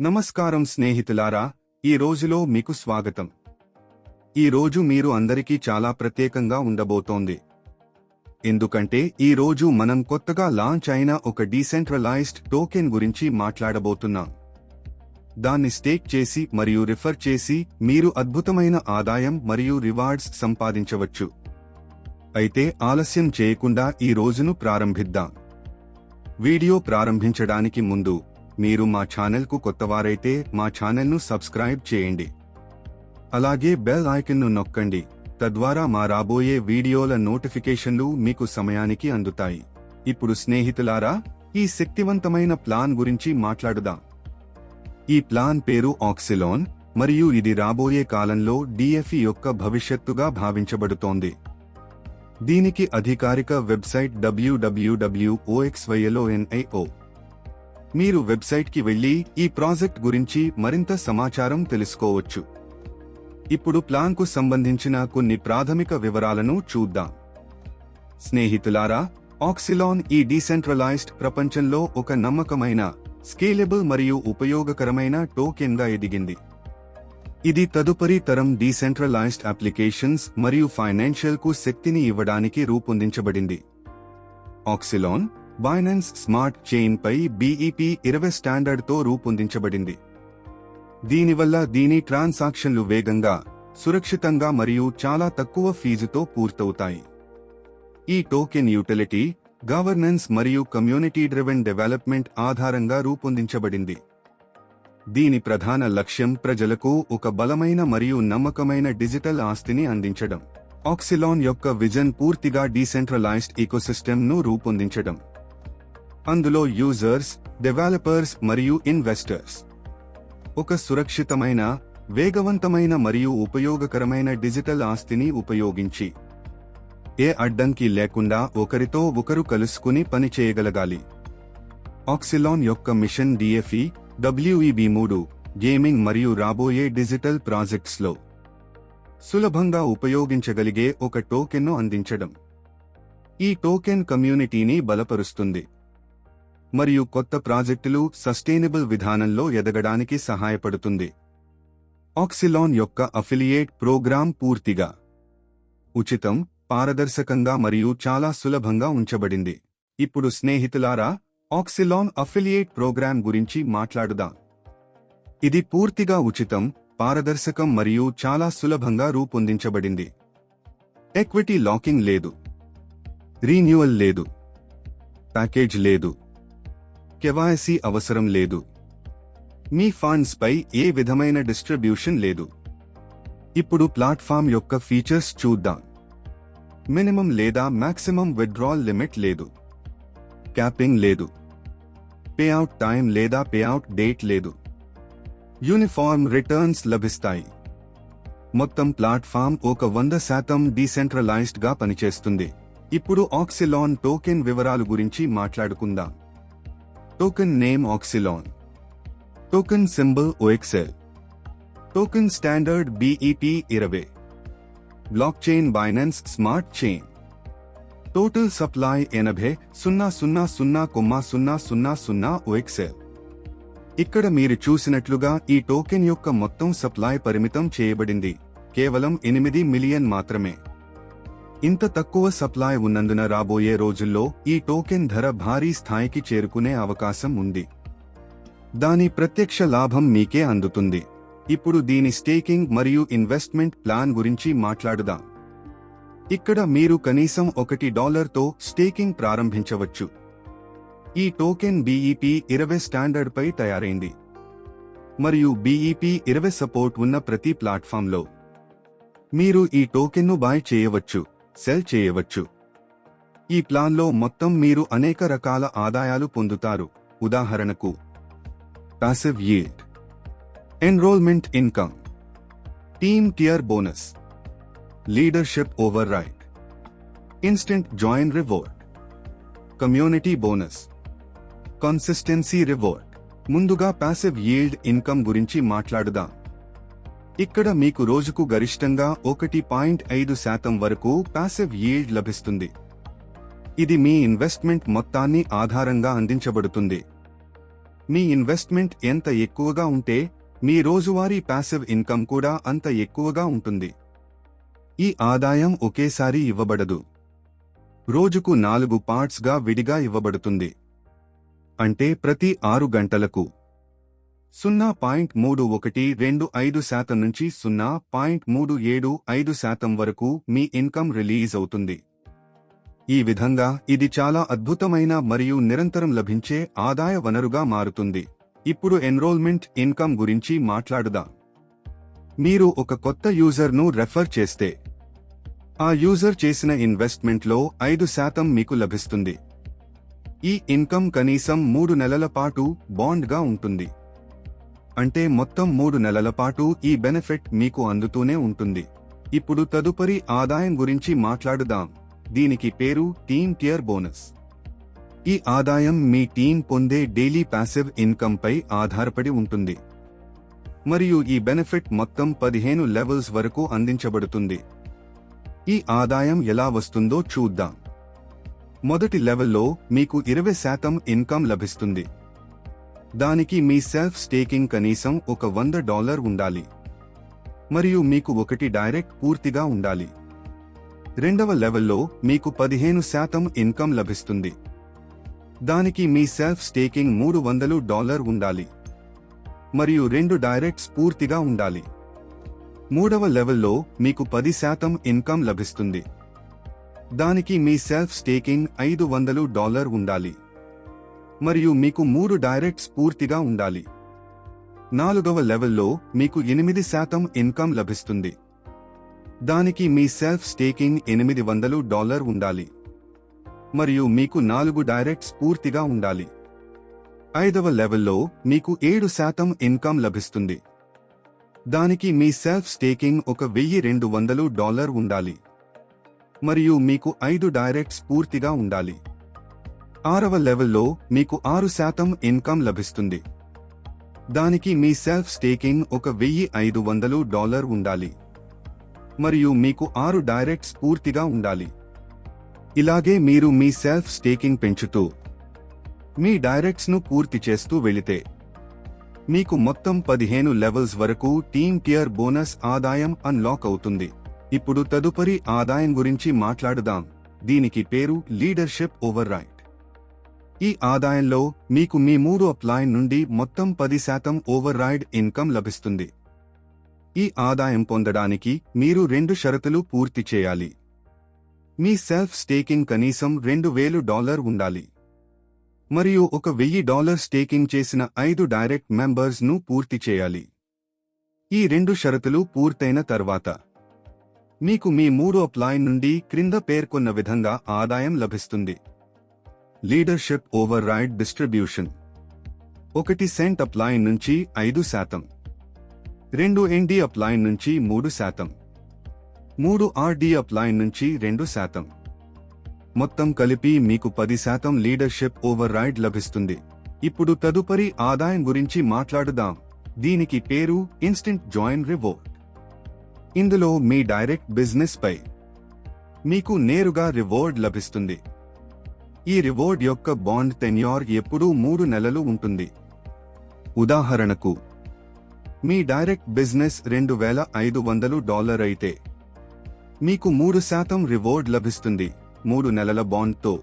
నమస్కారం స్నేహితులారా, ఈ రోజులో మీకు స్వాగతం. ఈ రోజు మీరు అందరికీ చాలా ప్రత్యేకంగా ఉండబోతోంది. ఎందుకంటే ఈ రోజు మనం కొత్తగా లాంచ్ అయిన ఒక డీసెంట్రలైజ్డ్ టోకెన్ గురించి మాట్లాడబోతున్నాం. దాన్ని స్టేక్ చేసి మరియు రిఫర్ చేసి మీరు అద్భుతమైన ఆదాయం మరియు రివార్డ్స్ సంపాదించవచ్చు. అయితే ఆలస్యం చేయకుండా ఈ రోజును ప్రారంభిద్దాం. వీడియో ప్రారంభించడానికి ముందు మీరు మా ఛానల్కు కొత్తవారైతే మా ఛానల్ను సబ్స్క్రైబ్ చేయండి. అలాగే బెల్ ఐకాన్ను నొక్కండి, తద్వారా మా రాబోయే వీడియోల నోటిఫికేషన్లు మీకు సమయానికి అందుతాయి. ఇప్పుడు స్నేహితులారా, ఈ శక్తివంతమైన ప్లాన్ గురించి మాట్లాడుదాం. ఈ ప్లాన్ పేరు ఆక్సిలాన్ మరియు ఇది రాబోయే కాలంలో DeFi యొక్క భవిష్యత్తుగా భావించబడుతోంది. దీనికి అధికారిక వెబ్సైట్ www.oxylon.io. మీరు వెబ్సైట్కి వెళ్లి ఈ ప్రాజెక్ట్ గురించి మరింత సమాచారం తెలుసుకోవచ్చు. ఇప్పుడు ప్లాన్కు సంబంధించిన కొన్ని ప్రాథమిక వివరాలను చూద్దాం. స్నేహితులారా, ఆక్సిలాన్ ఈ డీసెంట్రలైజ్డ్ ప్రపంచంలో ఒక నమ్మకమైన, స్కేలబుల్ మరియు ఉపయోగకరమైన టోకెన్గా ఎదిగింది. ఇది తదుపరి తరం డీసెంట్రలైజ్డ్ అప్లికేషన్స్ మరియు ఫైనాన్షియల్కు శక్తిని ఇవ్వడానికి రూపొందించబడింది. ఆక్సిలాన్ బైనాన్స్ స్మార్ట్ చైన్ పై BEP20 స్టాండర్డ్తో రూపొందించబడింది. దీనివల్ల దీని ట్రాన్సాక్షన్లు వేగంగా, సురక్షితంగా మరియు చాలా తక్కువ ఫీజుతో పూర్తవుతాయి. ఈ టోకెన్ యూటిలిటీ, గవర్నెన్స్ మరియు కమ్యూనిటీ డ్రివెన్ డెవలప్మెంట్ ఆధారంగా రూపొందించబడింది. దీని ప్రధాన లక్ష్యం ప్రజలకు ఒక బలమైన మరియు నమ్మకమైన డిజిటల్ ఆస్తిని అందించడం. ఆక్సిలాన్ యొక్క విజన్ పూర్తిగా డీసెంట్రలైజ్డ్ ఈకోసిస్టమ్ను రూపొందించడం. అందులో యూజర్స్, డెవలపర్స్ మరియు ఇన్వెస్టర్స్ ఒక సురక్షితమైన, వేగవంతమైన మరియు ఉపయోగకరమైన డిజిటల్ ఆస్తిని ఉపయోగించి ఏ అడ్డంకి లేకుండా ఒకరితో ఒకరు కలుసుకుని పనిచేయగలగాలి. ఆక్సిలాన్ యొక్క మిషన్ DeFi, WEB3 గేమింగ్ మరియు రాబోయే డిజిటల్ ప్రాజెక్ట్స్లో సులభంగా ఉపయోగించగలిగే ఒక టోకెన్ను అందించడం. ఈ టోకెన్ కమ్యూనిటీని బలపరుస్తుంది మరియు కొత్త ప్రాజెక్టులు సస్టైనబుల్ విధానంలో ఎదగడానికి సహాయపడుతుంది. ఆక్సిలాన్ యొక్క అఫిలియేట్ ప్రోగ్రాం పూర్తిగా ఉచితం, పారదర్శకంగా మరియు చాలా సులభంగా ఉంచబడింది. ఇప్పుడు స్నేహితులారా, ఆక్సిలాన్ అఫిలియేట్ ప్రోగ్రాం గురించి మాట్లాడుదాం. ఇది పూర్తిగా ఉచితం, పారదర్శకం మరియు చాలా సులభంగా రూపొందించబడింది. ఎక్విటీ లాకింగ్ లేదు, రీన్యూవల్ లేదు, ప్యాకేజ్ లేదు, KYC అవసరం లేదు, మీ ఫండ్స్ పై ఏ విధమైన డిస్ట్రిబ్యూషన్ లేదు. ఇప్పుడు ప్లాట్ఫామ్ యొక్క ఫీచర్స్ చూద్దాం. మినిమం లేదా మాక్సిమం విత్డ్రాల్ లిమిట్ లేదు, క్యాపింగ్ లేదు, పేఅవుట్ టైం లేదా పేఅవుట్ డేట్ లేదు, యూనిఫార్మ్ రిటర్న్స్ లభిస్తాయి. మొత్తం ప్లాట్ఫామ్ ఒక 100% డీసెంట్రలైజ్డ్ గా పనిచేస్తుంది. ఇప్పుడు ఆక్సిలాన్ టోకెన్ వివరాలు గురించి మాట్లాడుకుందాం. Token name Oxilon, token symbol OXL, token standard BEP20, blockchain Binance smart chain, total supply 80,000,000 OXL. ఇక్కడ మీరు చూసినట్లుగా ఈ టోకెన్ యొక్క మొత్తం సప్లై పరిమితం చేయబడింది, కేవలం 8 మిలియన్ మాత్రమే. ఇంత తక్కువ సప్లై ఉన్నందున రాబోయే రోజుల్లో ఈ టోకెన్ ధర భారీ స్థాయికి చేరుకునే అవకాశం ఉంది. దాని ప్రత్యక్ష లాభం మీకే అందుతుంది. ఇప్పుడు దీని స్టేకింగ్ మరియు ఇన్వెస్ట్మెంట్ ప్లాన్ గురించి మాట్లాడుదాం. ఇక్కడ మీరు కనీసం $1తో స్టేకింగ్ ప్రారంభించవచ్చు. ఈ టోకెన్ BEP20 స్టాండర్డ్ పై తయారైంది మరియు BEP20 సపోర్ట్ ఉన్న ప్రతి ప్లాట్ఫామ్లో మీరు ఈ టోకెన్ను బై చేయవచ్చు, సెల్ చేయవచ్చు. ఈ ప్లాన్లో మొత్తం మీరు అనేక రకాల ఆదాయాలు పొందుతారు. ఉదాహరణకు passive yield, enrollment income, team tier bonus, leadership override, instant join reward, community bonus, consistency reward. ముందుగా పాసివ్ యీల్డ్ ఇన్కమ్ గురించి మాట్లాడుదాం. ఇక్కడ మీకు రోజుకు గరిష్టంగా 1.5% వరకు పాసివ్ యీల్డ్ లభిస్తుంది. ఇది మీ ఇన్వెస్ట్మెంట్ మొత్తాన్ని ఆధారంగా అందించబడుతుంది. మీ ఇన్వెస్ట్మెంట్ ఎంత ఎక్కువగా ఉంటే మీ రోజువారీ ప్యాసివ్ ఇన్కమ్ కూడా అంత ఎక్కువగా ఉంటుంది. ఈ ఆదాయం ఒకేసారి ఇవ్వబడదు. రోజుకు 4 పార్ట్స్గా విడిగా ఇవ్వబడుతుంది. అంటే ప్రతి 6 గంటలకు 0.3125% నుంచి 0.375% వరకు మీ ఇన్కమ్ రిలీజ్ అవుతుంది. ఈ విధంగా ఇది చాలా అద్భుతమైన మరియు నిరంతరం లభించే ఆదాయ వనరుగా మారుతుంది. ఇప్పుడు ఎన్రోల్మెంట్ ఇన్కమ్ గురించి మాట్లాడుదాం. మీరు ఒక కొత్త యూజర్ను రెఫర్ చేస్తే ఆ యూజర్ చేసిన ఇన్వెస్ట్మెంట్లో 5% మీకు లభిస్తుంది. ఈ ఇన్కమ్ కనీసం 3 నెలల పాటు బాండ్గా ఉంటుంది. అంటే మొత్తం 3 నెలల పాటు ఈ బెనిఫిట్ మీకు అందుతూనే ఉంటుంది. ఇప్పుడు తదుపరి ఆదాయం గురించి మాట్లాడుదాం. దీనికి పేరు టీమ్ టియర్ బోనస్. ఈ ఆదాయం మీ టీం పొందే డైలీ ప్యాసివ్ ఇన్కమ్ పై ఆధారపడి ఉంటుంది మరియు ఈ బెనిఫిట్ మొత్తం 15 లెవెల్స్ వరకు అందించబడుతుంది. ఈ ఆదాయం ఎలా వస్తుందో చూద్దాం. మొదటి లెవెల్లో మీకు 20% ఇన్కమ్ లభిస్తుంది. దానికి మీ సెల్ఫ్ స్టేకింగ్ కనీసం ఒక $100 ఉండాలి మరియు మీకు ఒకటి డైరెక్ట్ పూర్తిగా ఉండాలి. రెండవ లెవెల్లో మీకు 15% ఇన్కమ్ లభిస్తుంది. దానికి మీ సెల్ఫ్ స్టేకింగ్ $300 ఉండాలి మరియు 2 డైరెక్ట్స్ పూర్తిగా ఉండాలి. మూడవ లెవెల్లో మీకు 10% ఇన్కమ్ లభిస్తుంది. దానికి మీ సెల్ఫ్ స్టేకింగ్ $500 ఉండాలి మరియు మీకు 3 డైరెక్ట్స్ పూర్తిగా ఉండాలి. నాలుగవ లెవెల్లో మీకు 8% ఇన్కమ్ లభిస్తుంది. దానికి మీ సెల్ఫ్ స్టేకింగ్ $800 ఉండాలి మరియు మీకు 4 డైరెక్ట్స్ పూర్తిగా ఉండాలి. ఐదవ లెవెల్లో మీకు 7% ఇన్కమ్ లభిస్తుంది. దానికి మీ సెల్ఫ్ స్టేకింగ్ $1,200 ఉండాలి మరియు మీకు 5 డైరెక్ట్స్ పూర్తిగా ఉండాలి. ఆరవ లెవెల్లో మీకు 6% ఇన్కమ్ లభిస్తుంది. దానికి మీ సెల్ఫ్ స్టేకింగ్ $1,500 ఉండాలి మరియు మీకు 6 డైరెక్ట్స్ పూర్తిగా ఉండాలి. ఇలాగే మీరు మీ సెల్ఫ్ స్టేకింగ్ పెంచుతూ మీ డైరెక్ట్స్ను పూర్తి చేస్తూ వెళితే మీకు మొత్తం 15 లెవెల్స్ వరకు టీమ్ టియర్ బోనస్ ఆదాయం అన్లాక్ అవుతుంది. ఇప్పుడు తదుపరి ఆదాయం గురించి మాట్లాడుదాం. దీనికి పేరు లీడర్షిప్ ఓవర్ రైట్. ఈ ఆదాయంలో మీకు మీ 3 అప్లైన్ నుండి మొత్తం 10% ఓవర్ రైడ్ ఇన్కమ్ లభిస్తుంది. ఈ ఆదాయం పొందడానికి మీరు 2 షరతులు పూర్తి చేయాలి. మీ సెల్ఫ్ స్టేకింగ్ కనీసం $2,000 ఉండాలి మరియు $1,000 స్టేకింగ్ చేసిన 5 డైరెక్ట్ మెంబర్స్ ను పూర్తి చేయాలి. ఈ 2 షరతులు పూర్తయిన తర్వాత మీకు మీ 3 అప్లైన్ నుండి క్రింద పేర్కొన్న విధంగా ఆదాయం లభిస్తుంది. Leadership override distribution 1 cent upline నుంచి 5%, 2 ఎన్డి అప్లైన్ నుంచి 3%, 3 ఆర్డి అప్లైన్ నుంచి 2%. మొత్తం కలిపి మీకు 10% లీడర్షిప్ ఓవర్ రైడ్ లభిస్తుంది. ఇప్పుడు తదుపరి ఆదాయం గురించి మాట్లాడుదాం. దీనికి పేరు ఇన్స్టెంట్ జాయిన్ రివార్డ్. ఇందులో మీ డైరెక్ట్ బిజినెస్ పై మీకు నేరుగా రివార్డ్ లభిస్తుంది. ఈ రివార్డ్ యొక్క బాండ్ టెన్యూర్ ఎప్పుడూ 3 నెలలు ఉంటుంది. ఉదాహరణకు మీ డైరెక్ట్ బిజినెస్ $2,500 అయితే మీకు 3% రివార్డ్ లభిస్తుంది 3 నెలల బాండ్తో.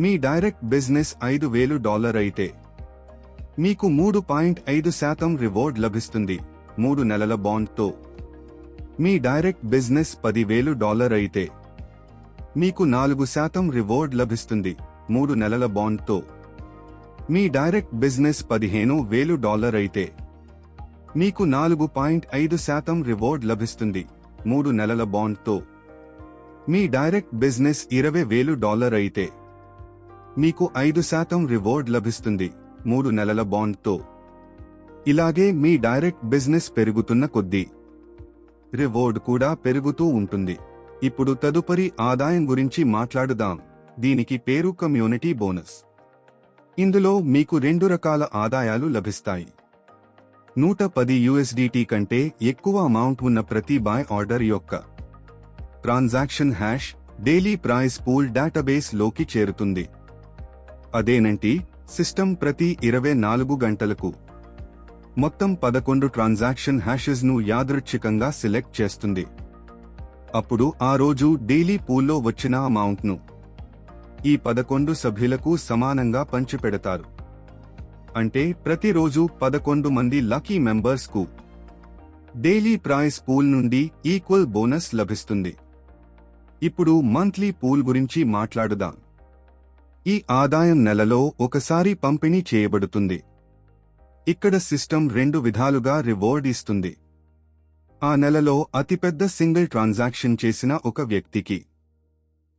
మీ డైరెక్ట్ బిజినెస్ $5,000 అయితే మీకు 3.5% రివార్డ్ లభిస్తుంది 3 నెలల బాండ్తో. మీ డైరెక్ట్ బిజినెస్ $10,000 అయితే మీకు 4% రివార్డ్ లభిస్తుంది 3 నెలల బాండ్తో. మీ డైరెక్ట్ బిజినెస్ $15,000 అయితే మీకు 4.5% రివార్డ్ లభిస్తుంది 3 నెలల బాండ్తో. మీ డైరెక్ట్ బిజినెస్ $20,000 అయితే మీకు 5% రివార్డ్ లభిస్తుంది 3 నెలల బాండ్తో. ఇలాగే మీ డైరెక్ట్ బిజినెస్ పెరుగుతున్న కొద్దీ రివార్డ్ కూడా పెరుగుతూ ఉంటుంది. ఇప్పుడు తదుపరి ఆదాయం గురించి మాట్లాడుదాం. దీనికి పేరు కమ్యూనిటీ బోనస్. ఇందులో మీకు 2 రకాల ఆదాయాలు లభిస్తాయి. $110 కంటే ఎక్కువ అమౌంట్ ఉన్న ప్రతి బై ఆర్డర్ యొక్క transaction hash daily price pool database లోకి చేరుతుంది. అదేనంటి సిస్టమ్ ప్రతి 24 గంటలకు మొత్తం 11 ట్రాన్సాక్షన్ హ్యాషెస్ను యాదృచ్ఛికంగా సెలెక్ట్ చేస్తుంది. అప్పుడు ఆ రోజు డైలీ పూల్లో వచ్చిన అమౌంట్ను ఈ 11 సభ్యులకు సమానంగా పంచిపెడతారు. అంటే ప్రతిరోజు 11 మంది లక్కీ మెంబర్స్ కు డైలీ ప్రైజ్ పూల్ నుండి ఈక్వల్ బోనస్ లభిస్తుంది. ఇప్పుడు మంత్లీ పూల్ గురించి మాట్లాడుదాం. ఈ ఆదాయం నెలలో ఒకసారి పంపిణీ చేయబడుతుంది. ఇక్కడ సిస్టమ్ 2 విధాలుగా రివార్డ్ ఇస్తుంది. ఆ నెలలో అతిపెద్ద సింగిల్ ట్రాన్సాక్షన్ చేసిన ఒక వ్యక్తికి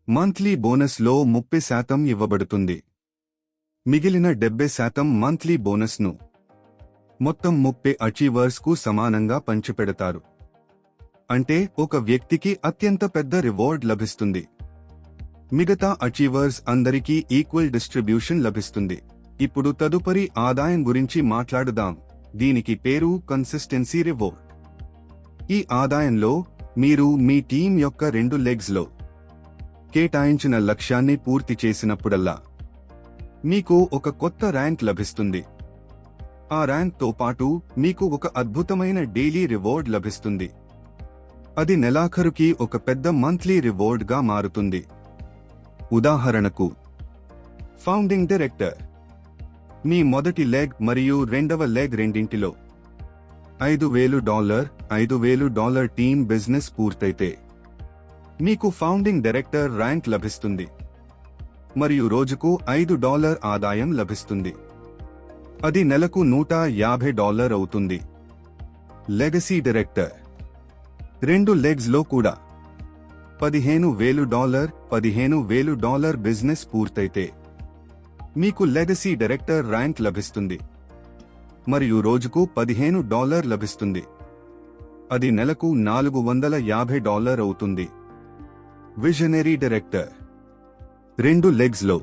మంత్లీ బోనస్లో 30% ఇవ్వబడుతుంది. మిగిలిన 70% మంత్లీ బోనస్ను మొత్తం 30 అచీవర్స్ కు సమానంగా పంచిపెడతారు. అంటే ఒక వ్యక్తికి అత్యంత పెద్ద రివార్డ్ లభిస్తుంది. మిగతా అచీవర్స్ అందరికీ ఈక్వల్ డిస్ట్రిబ్యూషన్ లభిస్తుంది. ఇప్పుడు తదుపరి ఆదాయం గురించి మాట్లాడుదాం. దీనికి పేరు కన్సిస్టెన్సీ రివార్డ్. ఈ ఆదాయంలో మీరు మీ టీం యొక్క 2 లెగ్స్లో కేటాయించిన లక్ష్యాన్ని పూర్తి చేసినప్పుడల్లా మీకు ఒక కొత్త ర్యాంక్ లభిస్తుంది. ఆ ర్యాంక్తో పాటు మీకు ఒక అద్భుతమైన డైలీ రివార్డ్ లభిస్తుంది. అది నెలాఖరుకి ఒక పెద్ద మంత్లీ రివార్డ్గా మారుతుంది. ఉదాహరణకు, ఫౌండింగ్ డైరెక్టర్ మీ మొదటి లెగ్ మరియు రెండవ లెగ్ రెండింటిలో $5,000 టీమ్ బిజినెస్ పూర్తయితే మీకు ఫౌండింగ్ డైరెక్టర్ ర్యాంక్ లభిస్తుంది మరియు రోజుకు $5 ఆదాయం లభిస్తుంది. అది నెలకు $150 అవుతుంది. లెగసీ డైరెక్టర్ 2 లెగ్స్ లో కూడా $15,000 బిజినెస్ పూర్తయితే మీకు లెగసీ డైరెక్టర్ ర్యాంక్ లభిస్తుంది మరియు రోజుకు $15 లభిస్తుంది. అది నెలకు $450 అవుతుంది. విజనరీ డైరెక్టర్ 2 లెగ్స్ లో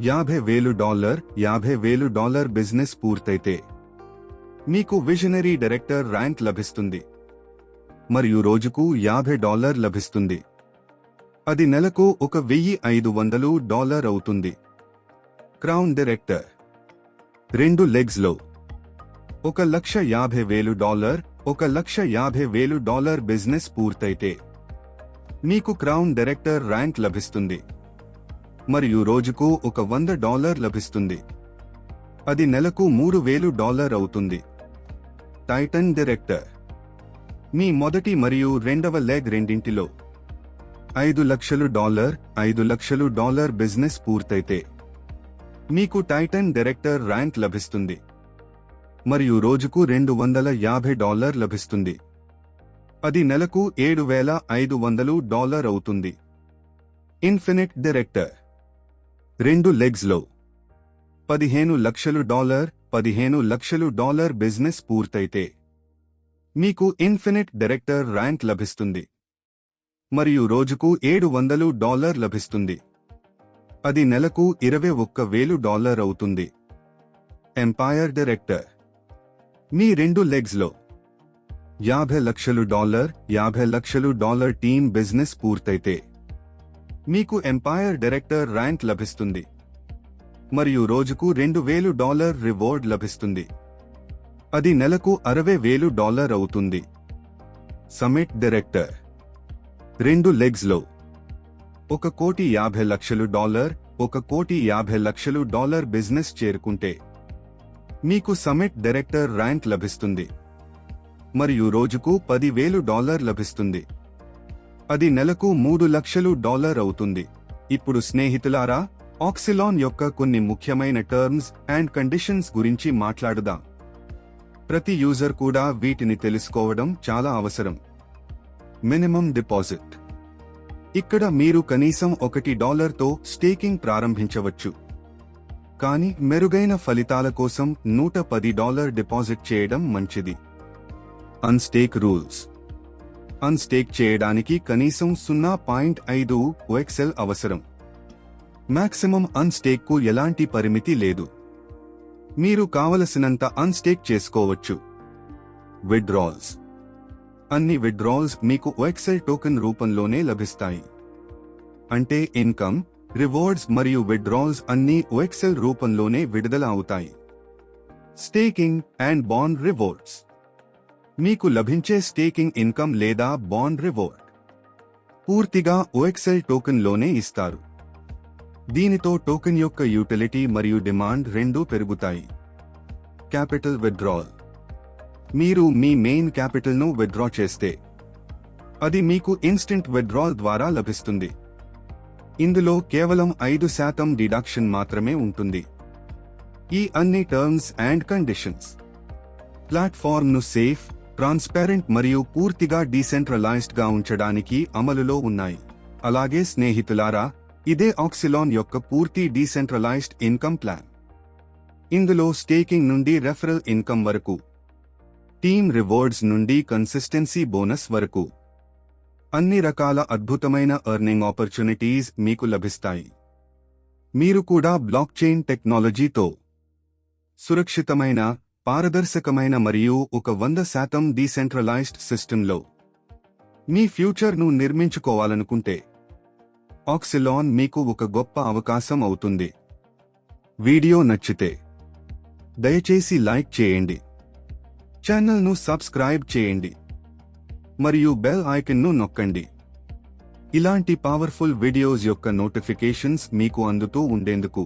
$50,000 బిజినెస్ పూర్తయితే మీకు విజనరీ డైరెక్టర్ ర్యాంక్ లభిస్తుంది మరియు రోజుకు $50 లభిస్తుంది. అది నెలకు $1,500 అవుతుంది. క్రౌన్ డైరెక్టర్ 2 లెగ్స్ లో $1,50,000 బిజినెస్ పూర్తయితే మీకు క్రౌన్ డైరెక్టర్ ర్యాంక్ లభిస్తుంది మరియు రోజుకు $100 లభిస్తుంది. అది నెలకు $3,000 అవుతుంది. టైటన్ డైరెక్టర్ మీ మొదటి మరియు రెండవ లెగ్ రెండింటిలో $5,00,000 బిజినెస్ పూర్తయితే మీకు టైటన్ డైరెక్టర్ ర్యాంక్ లభిస్తుంది మరియు రోజుకు $250 లభిస్తుంది. అది నెలకు $7,500 అవుతుంది. ఇన్ఫినిట్ డైరెక్టర్ 2 లెగ్స్ లో $15,00,000 బిజినెస్ పూర్తయితే మీకు ఇన్ఫినిట్ డైరెక్టర్ ర్యాంక్ లభిస్తుంది మరియు రోజుకు $700 లభిస్తుంది. అది నెలకు $21,000 అవుతుంది. ఎంపైర్ డైరెక్టర్ మీ 2 లెగ్స్ లో $50,00,000 టీమ్ బిజినెస్ పూర్తయితే మీకు ఎంపైర్ డైరెక్టర్ ర్యాంక్ లభిస్తుంది మరియు రోజుకు $2,000 రివార్డ్ లభిస్తుంది. అది నెలకు $60,000 అవుతుంది. సమిట్ డైరెక్టర్ 2 లెగ్స్ లో $1,50,00,000 బిజినెస్ చేరుకుంటే మీకు సమిట్ డైరెక్టర్ ర్యాంక్ లభిస్తుంది మరియు రోజుకు $10,000 లభిస్తుంది. అది నెలకు $3,00,000 అవుతుంది. ఇప్పుడు స్నేహితులారా, ఆక్సిలాన్ యొక్క కొన్ని ముఖ్యమైన టర్మ్స్ అండ్ కండిషన్స్ గురించి మాట్లాడుదాం. ప్రతి యూజర్ కూడా వీటిని తెలుసుకోవడం చాలా అవసరం. Minimum deposit. ఇక్కడ మీరు కనీసం $1తో స్టేకింగ్ ప్రారంభించవచ్చు. కానీ మెరుగైన ఫలితాల కోసం $110 డిపాజిట్ చేయడం మంచిది. అన్స్టేక్ రూల్స్. అన్స్టేక్ చేయడానికి కనీసం 0.5 OXL అవసరం. మాక్సిమం అన్స్టేక్ కు ఎలాంటి పరిమితి లేదు. మీరు కావలసినంత అన్స్టేక్ చేసుకోవచ్చు. విత్డ్రాల్స్. అన్ని విత్డ్రాల్స్ మీకు OXL టోకెన్ రూపంలోనే లభిస్తాయి. అంటే ఇన్కమ్, రివార్డ్స్ మరియు విత్డ్రాల్స్ అన్నీ OXL రూపంలోనే విడుదల అవుతాయి. Staking and bond rewards. మీకు లభించే స్టేకింగ్ ఇన్కమ్ లేదా బాండ్ రివార్డ్ పూర్తిగా OXL టోకెన్లోనే ఇస్తారు. దీనితో టోకెన్ యొక్క యూటిలిటీ మరియు డిమాండ్ రెండూ పెరుగుతాయి. Capital withdrawal. మీరు మీ మెయిన్ క్యాపిటల్ను విత్డ్రా చేస్తే అది మీకు ఇన్స్టెంట్ విత్డ్రాల్ ద్వారా లభిస్తుంది. ఇందులో కేవలం 5% డిడక్షన్ మాత్రమే ఉంటుంది. ఈ అన్ని టర్మ్స్ అండ్ కండిషన్స్ ప్లాట్ఫామ్ను సేఫ్, ట్రాన్స్పారెంట్ మరియు పూర్తిగా డీసెంట్రలైజ్డ్ గా ఉంచడానికి అమలులో ఉన్నాయి. అలాగే స్నేహితులారా, ఇదే ఆక్సిలాన్ యొక్క పూర్తి డీసెంట్రలైజ్డ్ ఇన్కమ్ ప్లాన్. ఇందులో స్టేకింగ్ నుండి రెఫరల్ ఇన్కమ్ వరకు, టీమ్ రివార్డ్స్ నుండి కన్సిస్టెన్సీ బోనస్ వరకు అన్ని రకాల అద్భుతమైన ఎర్నింగ్ ఆపర్చునిటీస్ మీకు లభిస్తాయి. మీరు కూడా బ్లాక్ చైన్ టెక్నాలజీతో సురక్షితమైన, పారదర్శకమైన మరియు ఒక 100% డీసెంట్రలైజ్డ్ సిస్టంలో మీ ఫ్యూచర్ను నిర్మించుకోవాలనుకుంటే ఆక్సిలాన్ మీకు ఒక గొప్ప అవకాశం అవుతుంది. వీడియో నచ్చితే దయచేసి లైక్ చేయండి, ఛానల్ను సబ్స్క్రైబ్ చేయండి మరియు బెల్ ఐకాన్ను నొక్కండి. ఇలాంటి పవర్ఫుల్ వీడియోస్ యొక్క నోటిఫికేషన్స్ మీకు అందుతూ ఉండేందుకు.